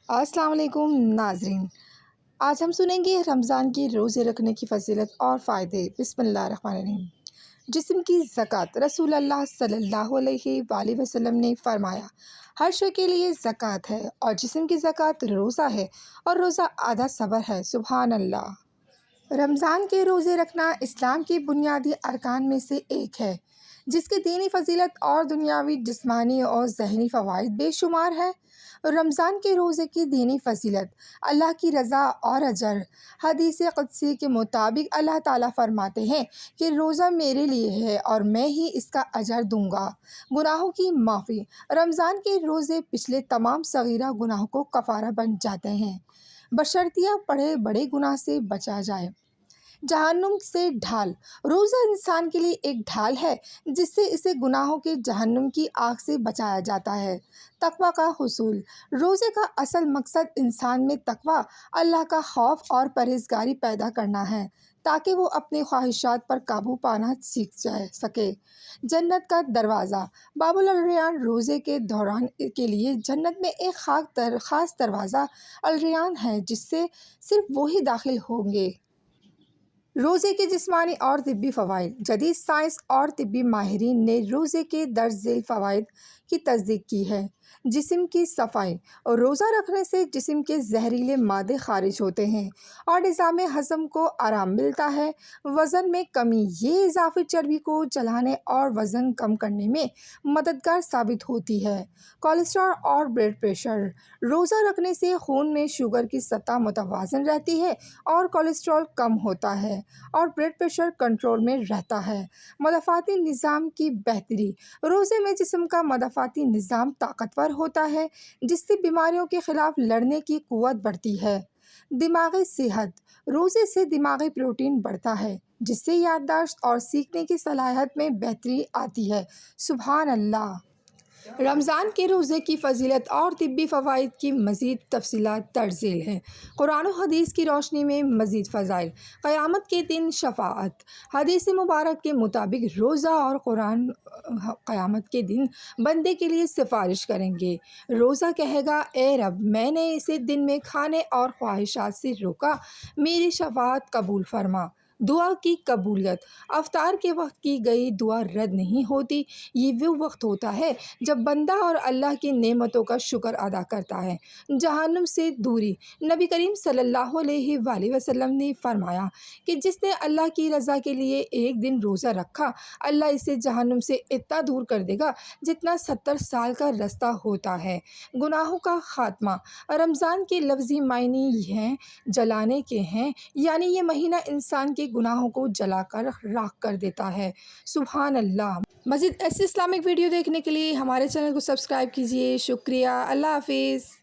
अस्सलाम वालेकुम नाज़रीन। आज हम सुनेंगे रमज़ान के रोज़े रखने की फ़जीलत और फ़ायदे। बिस्मिल्लाहिर्रहमानिर्रहीम। जिस्म की ज़कात। रसूल अल्लाह सल्लल्लाहु अलैहि वसल्लम ने फ़रमाया, हर शय के लिए ज़कात है और जिस्म की ज़कात रोज़ा है और रोज़ा आधा सब्र है। सुभान अल्लाह। रमज़ान के रोज़े रखना इस्लाम के बुनियादी अरकान में से एक है, जिसकी दीनी फ़जीलत और दुनियावी, जिस्मानी और ज़हनी फ़वाइद बेशुमार है। रमज़ान के रोज़े की दीनी फ़जीलत। अल्लाह की रज़ा और अजर। हदीस क़ुदसी के मुताबिक अल्लाह ताला फ़रमाते हैं कि रोज़ा मेरे लिए है और मैं ही इसका अजर दूँगा। गुनाहों की माफ़ी। रमज़ान के रोज़े पिछले तमाम सग़ीरा गुनाहों को कफ़ारा बन जाते हैं, बशर्तिया बड़े बड़े गुनाह से बचा जाए। जहन्नुम से ढाल। रोज़ा इंसान के लिए एक ढाल है जिससे इसे गुनाहों के जहन्नुम की आग से बचाया जाता है। तक़वा का हुसूल। रोज़े का असल मकसद इंसान में तक़वा, अल्लाह का खौफ और परहेज़गारी पैदा करना है, ताकि वो अपनी ख्वाहिशात पर काबू पाना सीख सके। जन्नत का दरवाज़ा। बाबुल अल-रैयान। रोज़े के दौरान के लिए जन्नत में एक ख़ास दरवाज़ा अल-रैयान है, जिससे सिर्फ़ वही दाखिल होंगे। रोज़े के जिस्मानी और तिब्बी फ़वाइद। जदीद साइंस और तिब्बी माहिरीन ने रोज़े के दर्ज झेल फ़वाइद की तस्दीक की है। जिस्म की सफ़ाई। और रोज़ा रखने से जिस्म के जहरीले मादे खारिज होते हैं और निज़ाम हज़म को आराम मिलता है। वज़न में कमी। ये इजाफ़ी चर्बी को जलाने और वज़न कम करने में मददगार साबित होती है। कोलेस्ट्रॉल और ब्लड प्रेशर। रोज़ा रखने से खून में शुगर की सतह मुतवाज़न रहती है और कोलेस्ट्रॉल कम होता है और ब्लड प्रेशर कंट्रोल में रहता है। मदफ़ाती निज़ाम की बेहतरी। रोज़े में जिस्म का मदफ़ाती निज़ाम ताकतवर होता है, जिससे बीमारियों के ख़िलाफ़ लड़ने की क़ुव्वत बढ़ती है। दिमागी सेहत। रोज़े से दिमागी प्रोटीन बढ़ता है, जिससे याददाश्त और सीखने की सलाहियत में बेहतरी आती है। सुभान अल्लाह। रमज़ान के रोज़े की फ़जीलत और तिब्बी फ़वाइद की मज़ीद तफ़सीलात दर्ज झेल हैं। कुरान और हदीस की रोशनी में मज़ीद फ़ज़ाइल। क़यामत के दिन शफ़ाअत। हदीस मुबारक के मुताबिक रोज़ा और कुरान क़यामत के दिन बंदे के लिए सिफारिश करेंगे। रोज़ा कहेगा, ए रब, मैंने इसे दिन में खाने और ख्वाहिशात से रोका, मेरी शफ़ाअत कबूल फ़रमा। दुआ की कबूलियत। अफ्तार के वक्त की गई दुआ रद्द नहीं होती। ये वो वक्त होता है जब बंदा और अल्लाह की नेमतों का शुक्र अदा करता है। जहन्नुम से दूरी। नबी करीम सल्लल्लाहु अलैहि वसल्लम ने फरमाया कि जिसने अल्लाह की रज़ा के लिए एक दिन रोज़ा रखा, अल्लाह इसे जहन्नुम से इतना दूर कर देगा जितना 70 साल का रास्ता होता है। गुनाहों का ख़ात्मा। रमज़ान के लफ्ज़ी मायने हैं जलाने के हैं, यानी ये महीना इंसान के गुनाहों को जलाकर राख कर देता है। सुभान अल्लाह। मज़ीद ऐसे इस्लामिक वीडियो देखने के लिए हमारे चैनल को सब्सक्राइब कीजिए। शुक्रिया। अल्लाह हाफ़िज़।